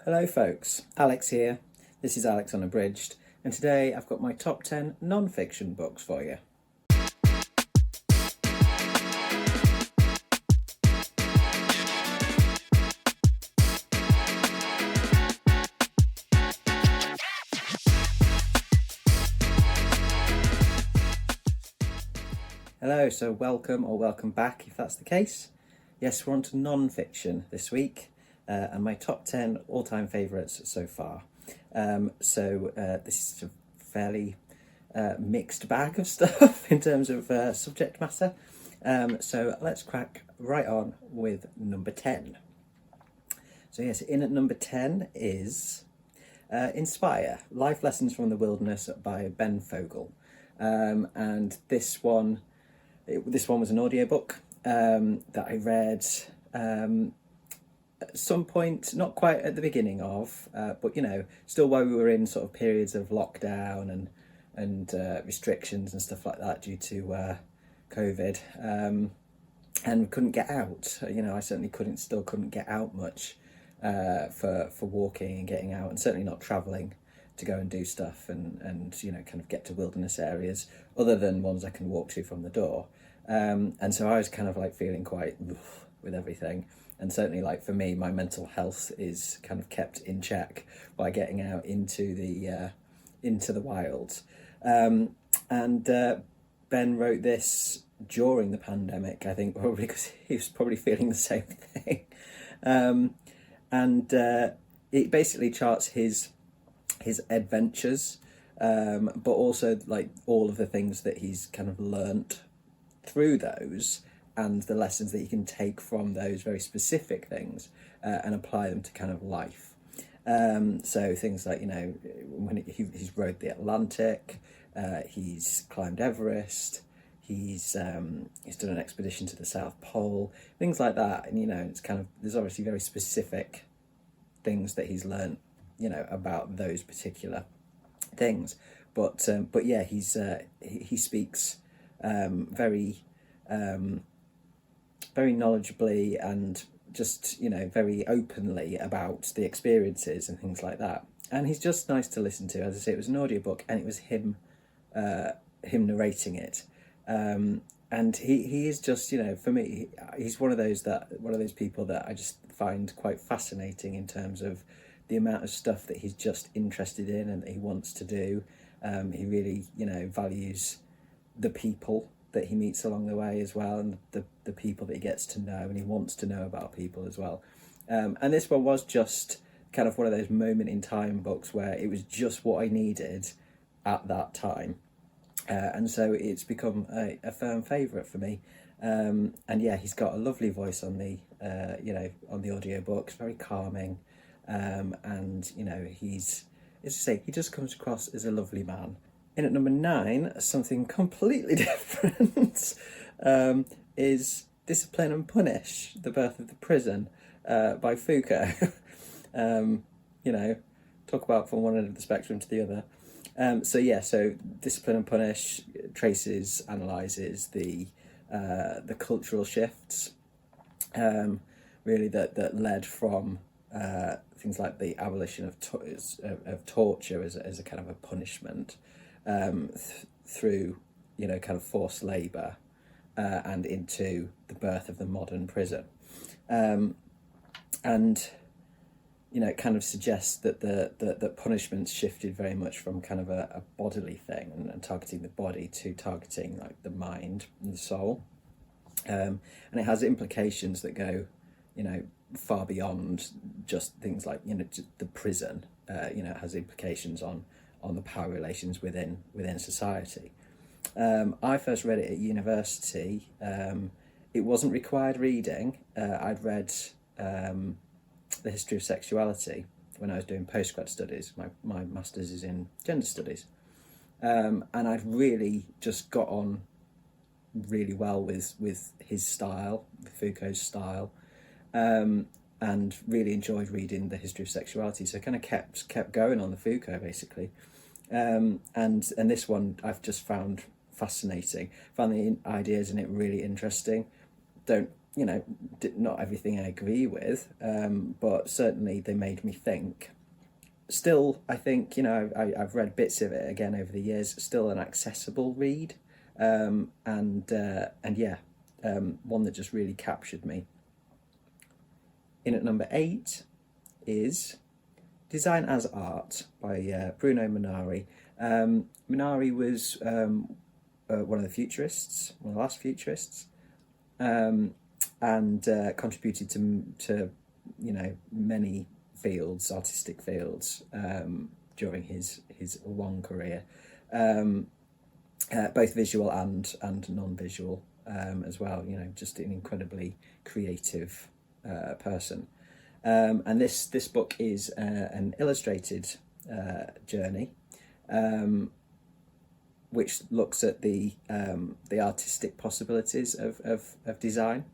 Hello folks, Alex here. This is Alex Unabridged, and today I've got my top 10 non-fiction books for you. Hello, so welcome or welcome back if that's the case. Yes, we're on to non-fiction this week, and my top 10 all-time favourites so far. This is a fairly mixed bag of stuff in terms of subject matter. So let's crack right on with number 10. So yes, in at number 10 is Inspire, Life Lessons from the Wilderness by Ben Fogle. And this one was an audiobook that I read at some point, not quite at the beginning of, but still while we were in sort of periods of lockdown and restrictions and stuff like that due to COVID, and couldn't get out. I certainly couldn't get out much for walking and getting out, and certainly not travelling to go and do stuff and kind of get to wilderness areas other than ones I can walk to from the door. And so I was kind of like feeling quite with everything, and certainly like for me, my mental health is kind of kept in check by getting out into the wilds. And Ben wrote this during the pandemic, I think, probably because he was probably feeling the same thing. It basically charts his adventures, but also like all of the things that he's kind of learnt through those, and the lessons that you can take from those very specific things and apply them to kind of life. So things like, when he's rode the Atlantic, he's climbed Everest, he's done an expedition to the South Pole, things like that. And, it's kind of, there's obviously very specific things that he's learned, about those particular things. But yeah, he speaks very knowledgeably and just very openly about the experiences and things like that. And he's just nice to listen to. As I say, it was an audiobook, and it was him narrating it. And he is just, for me, he's one of those people that I just find quite fascinating in terms of the amount of stuff that he's just interested in and that he wants to do. He really, values the people that he meets along the way as well, and the people that he gets to know, and he wants to know about people as well. And this one was just kind of one of those moment in time books where it was just what I needed at that time. And so it's become a firm favourite for me. And yeah, he's got a lovely voice on the on the audiobook. It's very calming. And he's, as I say, he just comes across as a lovely man. In at number 9, something completely different, is Discipline and Punish, The Birth of the Prison, by Foucault. Talk about from one end of the spectrum to the other. So Discipline and Punish analyses the cultural shifts, really that led from things like the abolition of torture as a kind of a punishment, through kind of forced labour, and into the birth of the modern prison, and it kind of suggests that the punishments shifted very much from kind of a bodily thing and targeting the body to targeting like the mind and the soul, and it has implications that go far beyond just things like the prison. It has implications on the power relations within society. I first read it at university. It wasn't required reading. I'd read the history of sexuality when I was doing postgrad studies. My master's is in gender studies, and I'd really just got on really well with his style, with Foucault's style, and really enjoyed reading the history of sexuality. So I kind of kept going on the Foucault basically, and this one I've just found fascinating. Found the ideas in it really interesting. Don't you know, not everything I agree with, but certainly they made me think. Still, I think, you know, I've read bits of it again over the years. Still an accessible read, and yeah, one that just really captured me. In at number 8 is Design as Art by Bruno Munari. Munari was one of the futurists, one of the last futurists, and contributed to you know, many fields, artistic fields, during his long career, both visual and non-visual, as well. You know, just an incredibly creative person. And this book is an illustrated journey, which looks at the artistic possibilities of design.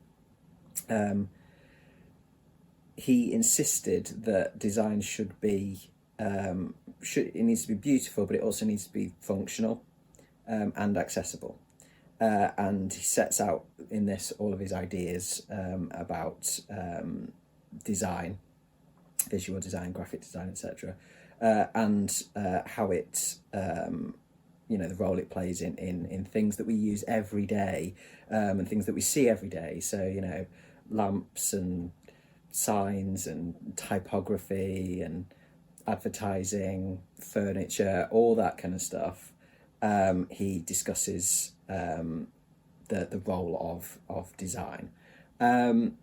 He insisted that design should be it needs to be beautiful, but it also needs to be functional, and accessible. And he sets out in this all of his ideas about design, visual design, graphic design, etc., and how it, you know, the role it plays in things that we use every day, and things that we see every day. So, you know, lamps and signs and typography and advertising, furniture, all that kind of stuff. He discusses the role of design. And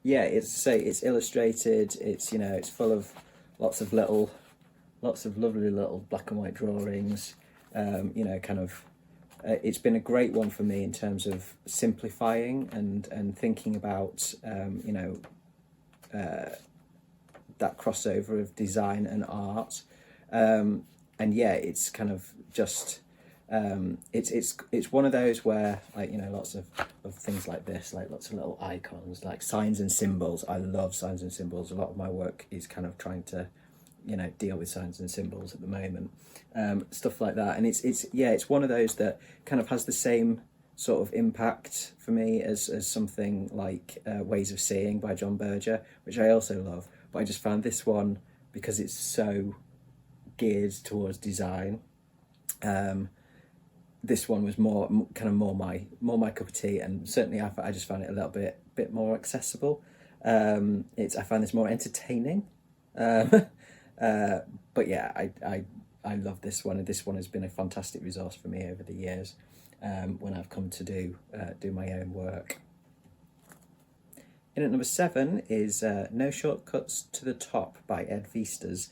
yeah, it's illustrated. It's, you know, it's full of lots of lovely little black and white drawings. You know, kind of. It's been a great one for me in terms of simplifying and thinking about you know, that crossover of design and art. And yeah, it's kind of just. It's one of those where, like, you know, lots of things like this, like lots of little icons, like signs and symbols. I love signs and symbols. A lot of my work is kind of trying to, you know, deal with signs and symbols at the moment, stuff like that. And it's one of those that kind of has the same sort of impact for me as something like Ways of Seeing by John Berger, which I also love. But I just found this one, because it's so geared towards design. This one was more my cup of tea, and certainly I just found it a little bit more accessible. I find this more entertaining, but yeah, I love this one, and this one has been a fantastic resource for me over the years, when I've come to do my own work. In at number 7 is No Shortcuts to the Top by Ed Viesturs.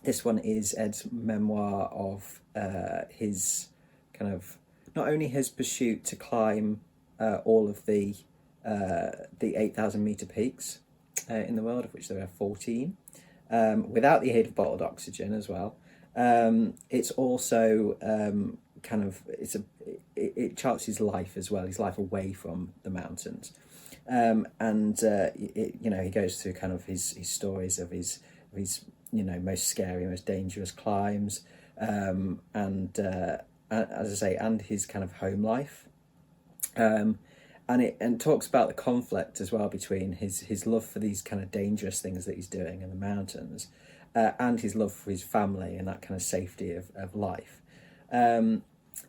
This one is Ed's memoir of his kind of, not only his pursuit to climb all of the 8,000 metre peaks in the world, of which there are 14, without the aid of bottled oxygen as well. It's also kind of, it charts his life as well, his life away from the mountains. You know, he goes through kind of his stories of his you know, most scary, most dangerous climbs, and as I say, and his kind of home life, and talks about the conflict as well between his love for these kind of dangerous things that he's doing in the mountains, and his love for his family and that kind of safety of life. I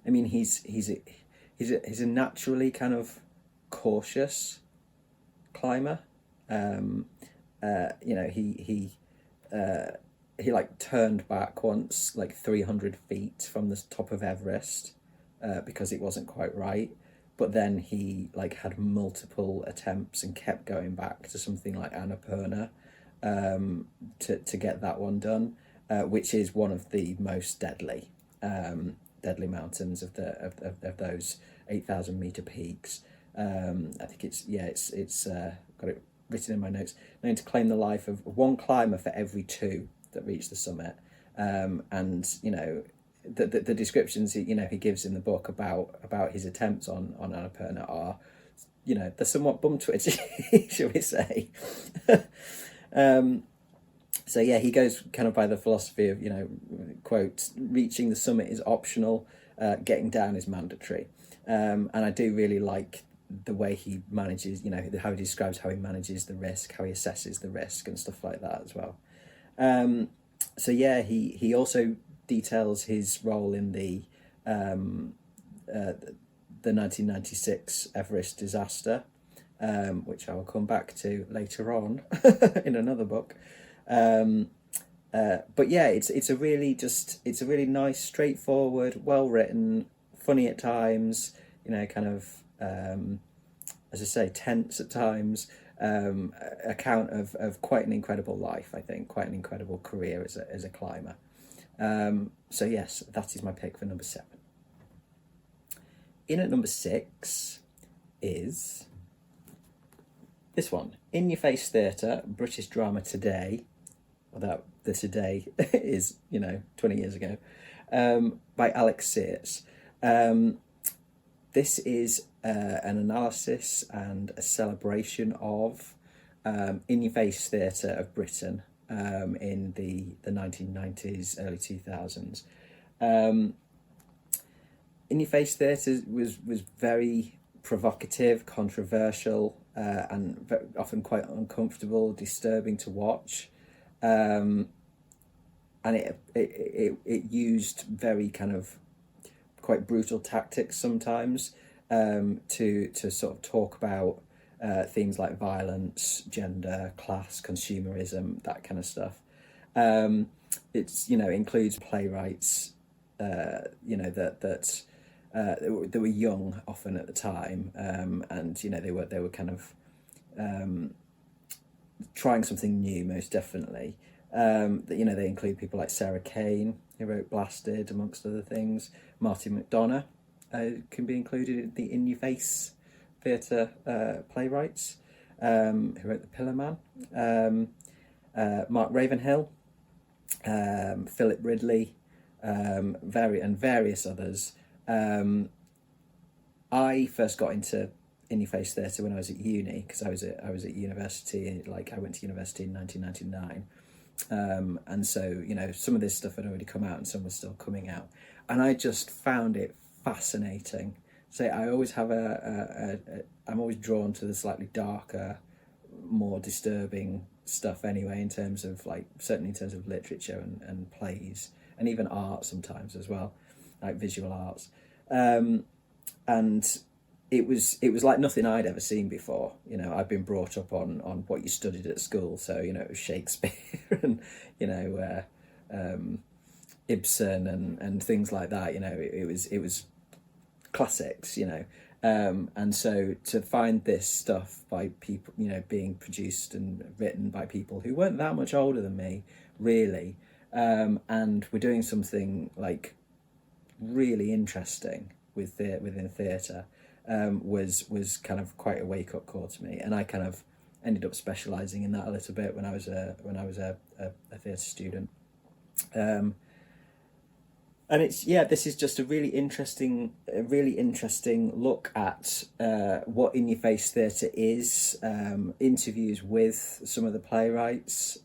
mean, he's a naturally kind of cautious climber. You know, he like turned back once, like 300 feet from the top of Everest, because it wasn't quite right. But then he like had multiple attempts and kept going back to something like Annapurna, to get that one done, which is one of the most deadly mountains of those 8,000 meter peaks. I think it's got it written in my notes, known to claim the life of one climber for every 2 that reach the summit. And you know, the descriptions he gives in the book about his attempts on Annapurna are, you know, they're somewhat bum twitchy, shall we say. So yeah, he goes kind of by the philosophy of, you know, quote, reaching the summit is optional, getting down is mandatory. And I do really like the way he manages, how he describes how he manages the risk, how he assesses the risk and stuff like that as well. So yeah, he also details his role in the 1996 Everest disaster, which I will come back to later on in another book. But yeah, it's a really nice, straightforward, well written, funny at times, kind of as I say, tense at times. Account of quite an incredible life, I think, quite an incredible career as a climber. So yes, that is my pick for number 7. In at number 6 is this one, In Your Face Theatre, British Drama Today. Well, the today is 20 years ago, by Alex Sears. This is an analysis and a celebration of in your face theatre of Britain in the 1990s, early 2000s. In your face theatre was very provocative, controversial, and often quite uncomfortable, disturbing to watch. And it used very kind of quite brutal tactics sometimes to sort of talk about themes like violence, gender, class, consumerism, that kind of stuff. It's includes playwrights that were young often at the time, and they were kind of trying something new, most definitely. They include people like Sarah Kane, who wrote Blasted, amongst other things. Martin McDonagh can be included in the In Your Face theatre playwrighs, who wrote The Pillar Man. Mark Ravenhill, Philip Ridley, various others. I first got into In Your Face theatre when I was at uni, because I was at university. I went to university in 1999. And so some of this stuff had already come out and some was still coming out, and I just found it fascinating. So I always have I'm always drawn to the slightly darker, more disturbing stuff anyway, in terms of certainly in terms of literature and plays, and even art sometimes as well, like visual arts. And it was like nothing I'd ever seen before. I'd been brought up on what you studied at school, so it was Shakespeare and Ibsen and things like that. It was classics. And so to find this stuff by people, being produced and written by people who weren't that much older than me, really, and were doing something really interesting within theatre. Was kind of quite a wake up call to me, and I kind of ended up specialising in that a little bit when I was a theatre student. And this is just a really interesting look at what In Your Face theatre is. Interviews with some of the playwrights.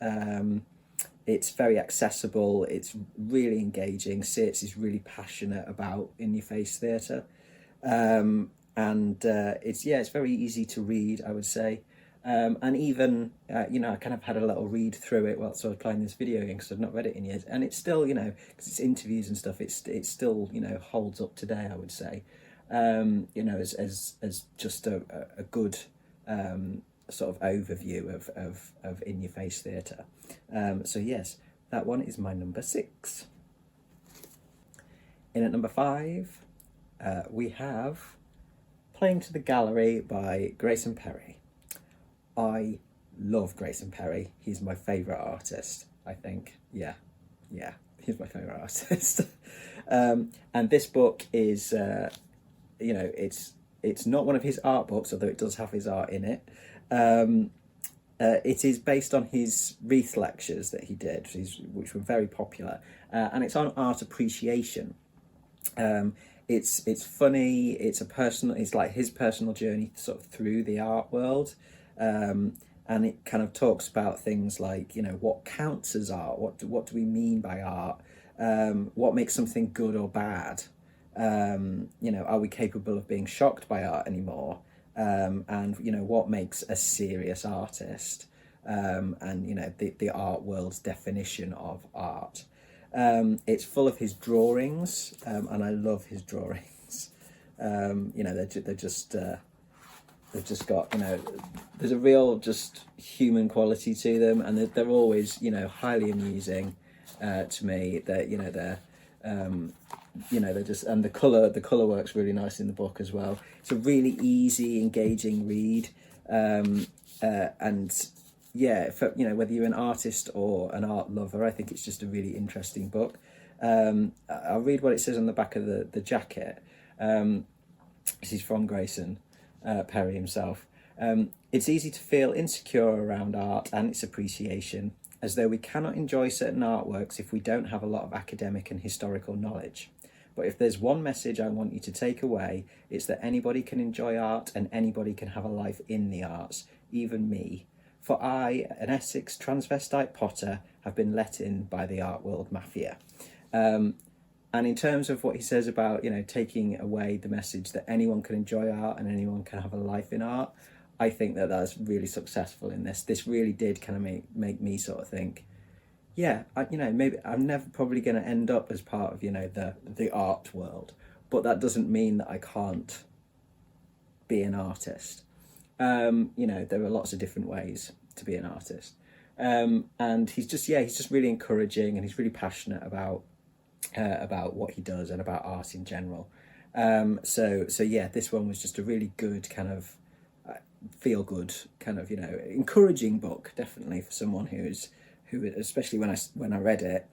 It's very accessible. It's really engaging. Sears is really passionate about In Your Face theatre. And it's very easy to read, I would say. And even, I kind of had a little read through it whilst I was playing this video game, because I've not read it in years. And it's still, because it's interviews and stuff, it still, holds up today, I would say. As just a good sort of overview of In Your Face theatre. So yes, that one is my number 6. In at number 5, we have Playing to the Gallery by Grayson Perry. I love Grayson Perry. He's my favourite artist, I think. Yeah, he's my favourite artist. And this book is, it's not one of his art books, although it does have his art in it. It is based on his Wreath lectures that he did, which were very popular, and it's on art appreciation. It's funny. It's like his personal journey sort of through the art world, and it kind of talks about things like what counts as art. What do we mean by art? What makes something good or bad? Are we capable of being shocked by art anymore? And what makes a serious artist? And the art world's definition of art. It's full of his drawings, and I love his drawings. They're just they've just got there's a real just human quality to them, and they're always highly amusing to me. They're just, and the color works really nice in the book as well. It's a really easy, engaging read, and whether you're an artist or an art lover, I think it's just a really interesting book. I'll read what it says on the back of the jacket. This is from Grayson Perry himself. It's easy to feel insecure around art and its appreciation, as though we cannot enjoy certain artworks if we don't have a lot of academic and historical knowledge. But if there's one message I want you to take away, it's that anybody can enjoy art and anybody can have a life in the arts, even me. For I, an Essex transvestite potter, have been let in by the art world mafia. And in terms of what he says about, taking away the message that anyone can enjoy art and anyone can have a life in art, I think that that's really successful in this. This really did kind of make me sort of think, yeah, maybe I'm never probably going to end up as part of, the art world, but that doesn't mean that I can't be an artist. There are lots of different ways to be an artist. And he's just really encouraging, and he's really passionate about what he does and about art in general. This one was just a really good kind of feel good kind of encouraging book, definitely, for someone who especially when I read it,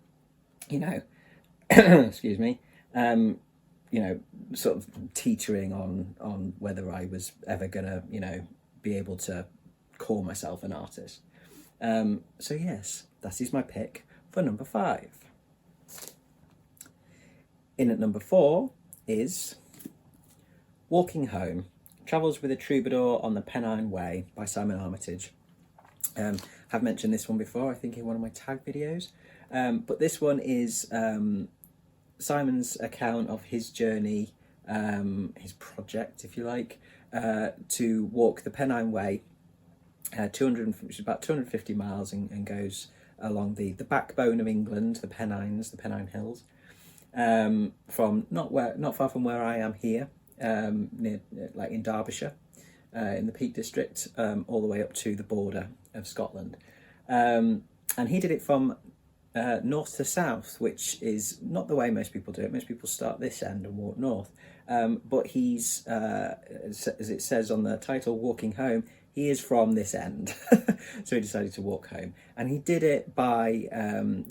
excuse me, sort of teetering on whether I was ever gonna be able to call myself an artist. Yes, that is my pick for number 5. In at number 4 is Walking Home, Travels with a Troubadour on the Pennine Way by Simon Armitage. I've mentioned this one before, I think in one of my tag videos. But this one is Simon's account of his journey, his project, if you like, to walk the Pennine Way, which is about 250 miles, and goes along the backbone of England, the Pennines, the Pennine Hills, from not far from where I am here, near, like in Derbyshire, in the Peak District, all the way up to the border of Scotland. And he did it from north to south, which is not the way most people do it. Most people start this end and walk north. But he's, as it says on the title, Walking Home, he is from this end. So he decided to walk home. And he did it by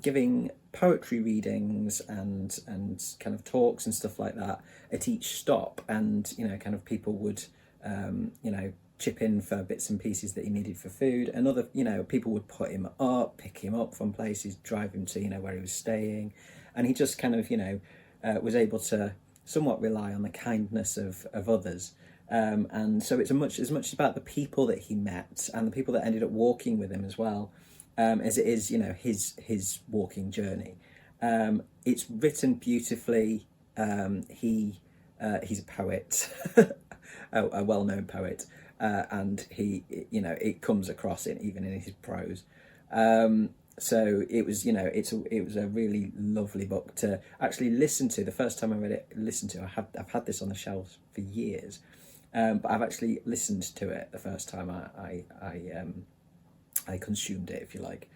giving poetry readings and kind of talks and stuff like that at each stop. And, kind of people would, chip in for bits and pieces that he needed for food, and other people would pick him up from places, drive him to where he was staying, and he just kind of was able to somewhat rely on the kindness of others, and so it's as much about the people that he met and the people that ended up walking with him as well, as it is his walking journey. It's written beautifully. He's a poet, a well-known poet. And he, it comes across even in his prose. So it was, it was a really lovely book to actually listen to. The first time I read it, I've had this on the shelves for years, but I've actually listened to it the first time I consumed it, if you like.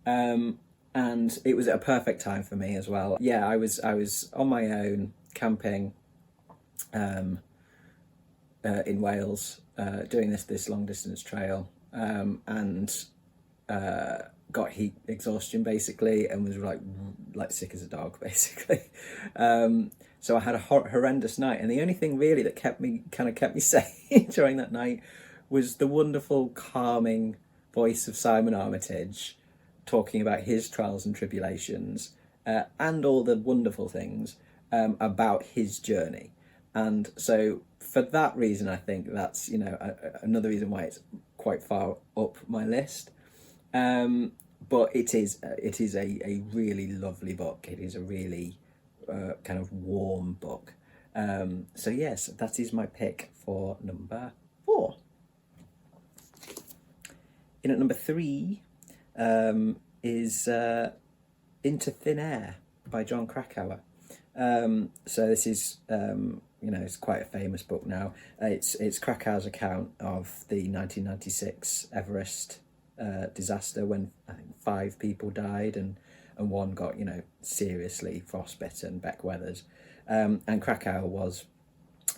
And it was a perfect time for me as well. Yeah, I was on my own camping, in Wales, doing this long distance trail, and got heat exhaustion basically, and was like sick as a dog basically. So I had a horrendous night, and the only thing really that kept me sane during that night was the wonderful calming voice of Simon Armitage talking about his trials and tribulations, and all the wonderful things about his journey. And so for that reason, I think that's another reason why it's quite far up my list. But it is a really lovely book. It is a really kind of warm book. So yes, that is my pick for number 4. In at number 3 is Into Thin Air by John Krakauer. So this is, it's quite a famous book now. It's Krakauer's account of the 1996 Everest disaster, when I think 5 people died and one got, seriously frostbitten, Beck Weathers. And Krakauer was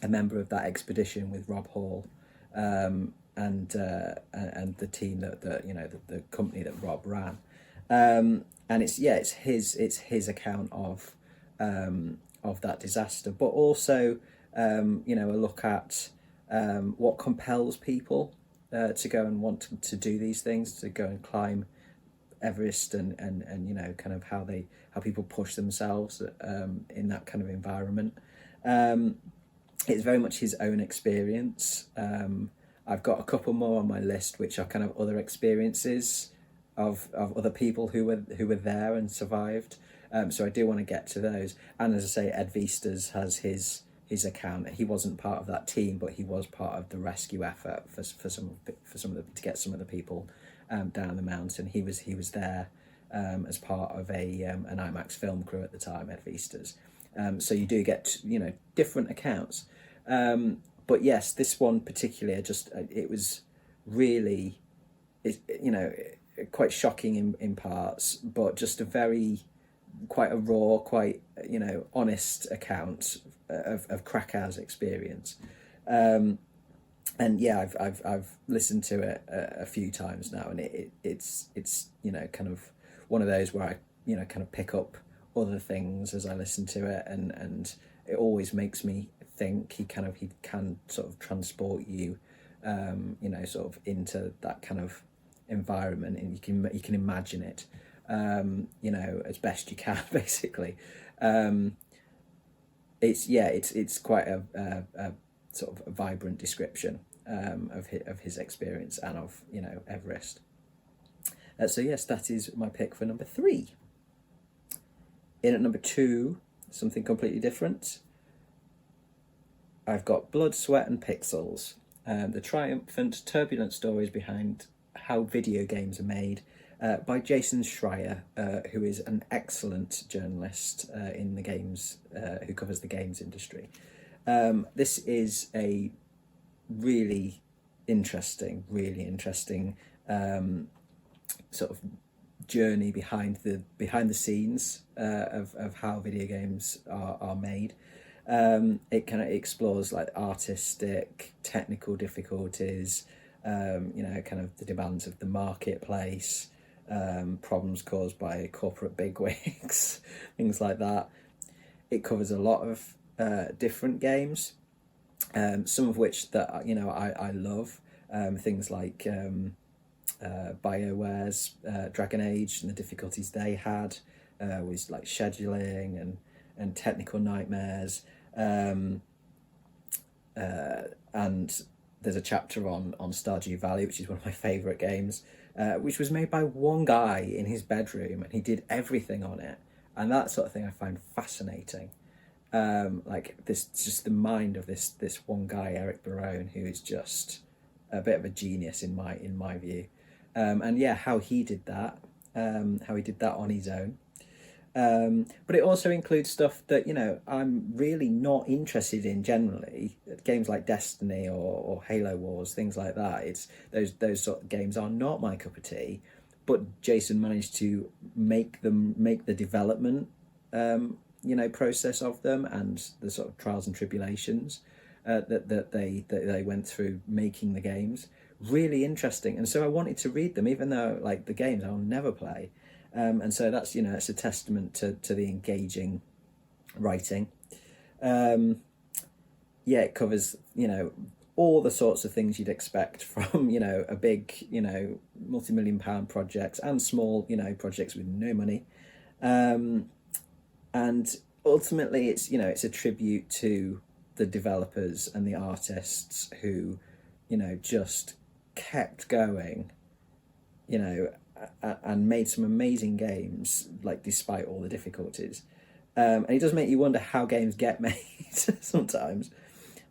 a member of that expedition with Rob Hall, and the team the company that Rob ran. And it's his account of that disaster, but also a look at what compels people to go and want to do these things, to go and climb Everest, and kind of how people push themselves in that kind of environment. It's very much his own experience. I've got a couple more on my list which are kind of other experiences of other people who were there and survived. So I do want to get to those. And as I say, Ed Viesturs has his account. He wasn't part of that team, but he was part of the rescue effort for some of the, to get some of the people down the mountain. He was there as part of an IMAX film crew at the time, Ed Viesturs. So you do get different accounts. But yes, this one particularly, it was really, quite shocking in parts, but just quite a raw, quite honest account of Krakauer's experience. And yeah, I've listened to it a few times now, and it's kind of one of those where I kind of pick up other things as I listen to it, and it always makes me think. He can sort of transport you, sort of into that kind of environment, and you can imagine it, as best you can, basically. It's quite a sort of a vibrant description of his experience and of Everest. So yes, that is my pick for number 3. In at number 2, something completely different. I've got Blood, Sweat and Pixels, the triumphant, turbulent stories behind how video games are made, by Jason Schreier, who is an excellent journalist in the games, who covers the games industry. This is a really interesting sort of journey behind the scenes of how video games are made. It kind of explores like artistic, technical difficulties, kind of the demands of the marketplace, problems caused by corporate bigwigs, things like that. It covers a lot of different games, some of which that I love, things like BioWare's Dragon Age and the difficulties they had with like scheduling and technical nightmares, and there's a chapter on Stardew Valley, which is one of my favourite games, which was made by one guy in his bedroom, and he did everything on it, and that sort of thing I find fascinating. Like this, just the mind of this one guy, Eric Barone, who is just a bit of a genius in my view. And yeah, how he did that on his own. But it also includes stuff that I'm really not interested in generally. Games like Destiny or Halo Wars, things like that. It's those sort of games are not my cup of tea. But Jason managed to make the development process of them, and the sort of trials and tribulations that they went through making the games really interesting. And so I wanted to read them, even though like the games I'll never play. And so that's it's a testament to the engaging writing. It covers all the sorts of things you'd expect from a big multi-million-pound projects, and small projects with no money, and ultimately it's it's a tribute to the developers and the artists who just kept going and made some amazing games, like despite all the difficulties. And it does make you wonder how games get made sometimes.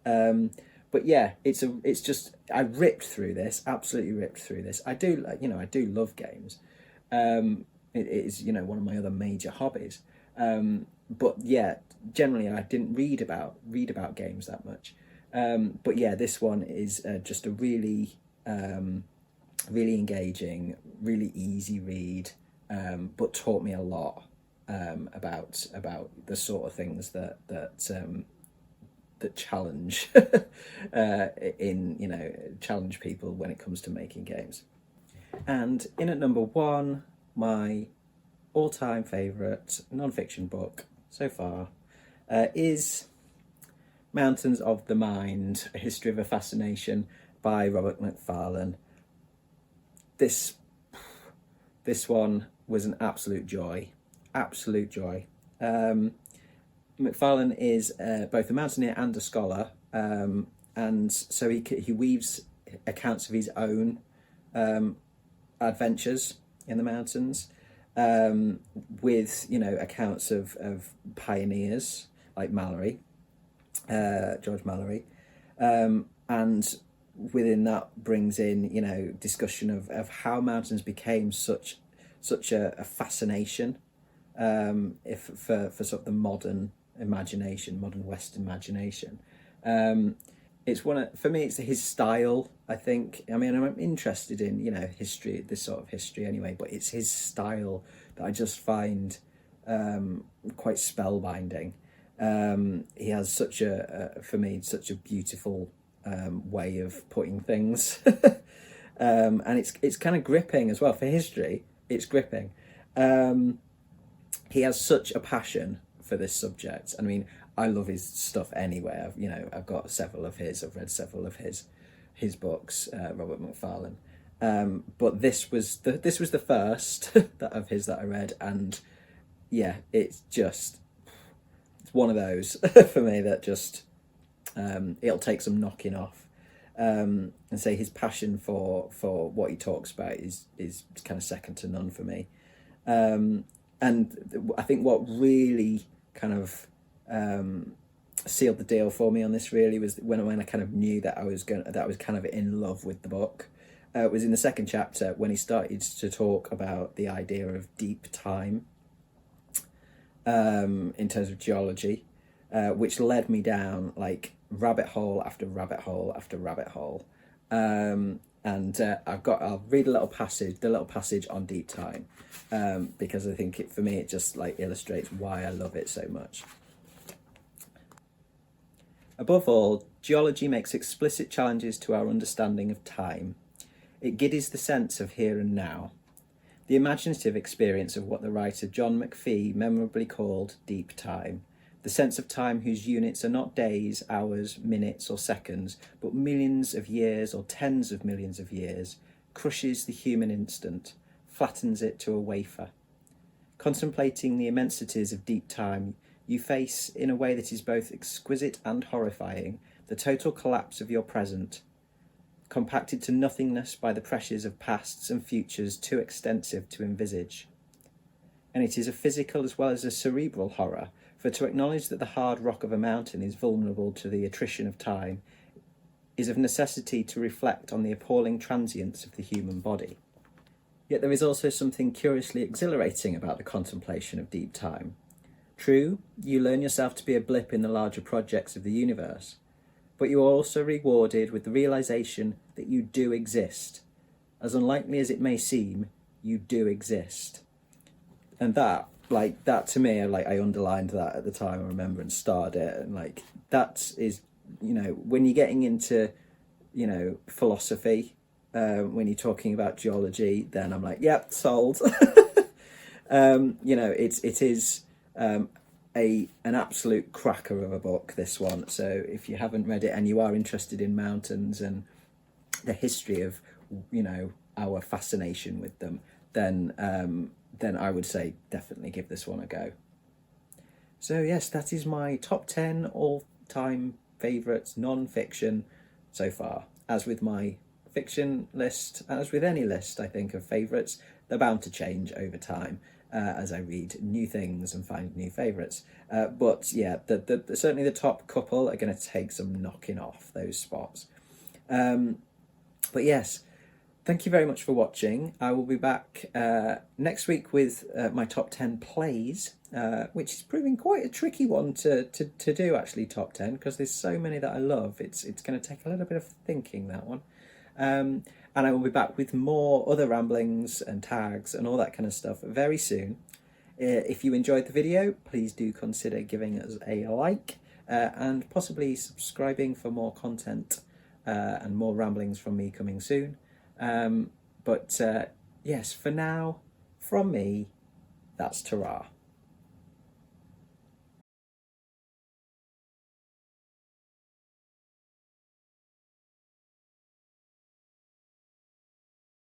But yeah, it's just, I ripped through this, absolutely ripped through this. I do, I do love games. It is, one of my other major hobbies. But yeah, generally I didn't read about games that much. But yeah, this one is just a really, really engaging, really easy read, but taught me a lot about the sort of things that challenge challenge people when it comes to making games. And in at number one, my all-time favourite non-fiction book so far is Mountains of the Mind: A History of a Fascination by Robert Macfarlane. This one was an absolute joy. Macfarlane is both a mountaineer and a scholar, and so he weaves accounts of his own adventures in the mountains with accounts of pioneers like George Mallory, and within that brings in discussion of how mountains became such a fascination for sort of the modern West imagination. It's for me, it's his style, I think. I mean, I'm interested in history, this sort of history anyway, but it's his style that I just find quite spellbinding. He has such a beautiful way of putting things, and it's kind of gripping as well for history. It's gripping. He has such a passion for this subject. I mean, I love his stuff anyway. I've got several of his. I've read several of his books, Robert Macfarlane. But this was the first of his that I read, and yeah, it's one of those for me that just it'll take some knocking off. And say his passion for what he talks about is kind of second to none for me. And I think what really kind of sealed the deal for me on this really was when I kind of knew that I was kind of in love with the book. It was in the second chapter when he started to talk about the idea of deep time in terms of geology, which led me down like rabbit hole after rabbit hole after rabbit hole. And I'll read the little passage on deep time, because I think for me it just like illustrates why I love it so much. Above all, geology makes explicit challenges to our understanding of time. It giddies the sense of here and now. The imaginative experience of what the writer John McPhee memorably called deep time, the sense of time whose units are not days, hours, minutes, or seconds, but millions of years or tens of millions of years, crushes the human instant, flattens it to a wafer. Contemplating the immensities of deep time, you face, in a way that is both exquisite and horrifying, the total collapse of your present, compacted to nothingness by the pressures of pasts and futures too extensive to envisage. And it is a physical as well as a cerebral horror, for to acknowledge that the hard rock of a mountain is vulnerable to the attrition of time is of necessity to reflect on the appalling transience of the human body. Yet there is also something curiously exhilarating about the contemplation of deep time. True, you learn yourself to be a blip in the larger projects of the universe, but you are also rewarded with the realization that you do exist. As unlikely as it may seem, you do exist. And that to me, I underlined that at the time, I remember, and starred it, and that is, when you're getting into, philosophy, when you're talking about geology, then I'm like, yep, sold. It is an absolute cracker of a book, this one. So if you haven't read it and you are interested in mountains and the history of our fascination with them, then I would say definitely give this one a go. So yes, that is my top 10 all-time favourites non-fiction so far. As with my fiction list, as with any list I think of favourites, they're bound to change over time as I read new things and find new favourites. But yeah, certainly the top couple are going to take some knocking off those spots. But yes, thank you very much for watching. I will be back next week with my top 10 plays, which is proving quite a tricky one to do, actually, top 10, because there's so many that I love. It's going to take a little bit of thinking, that one. And I will be back with more other ramblings and tags and all that kind of stuff very soon. If you enjoyed the video, please do consider giving us a like and possibly subscribing for more content and more ramblings from me coming soon. But yes, for now, from me, that's ta-ra.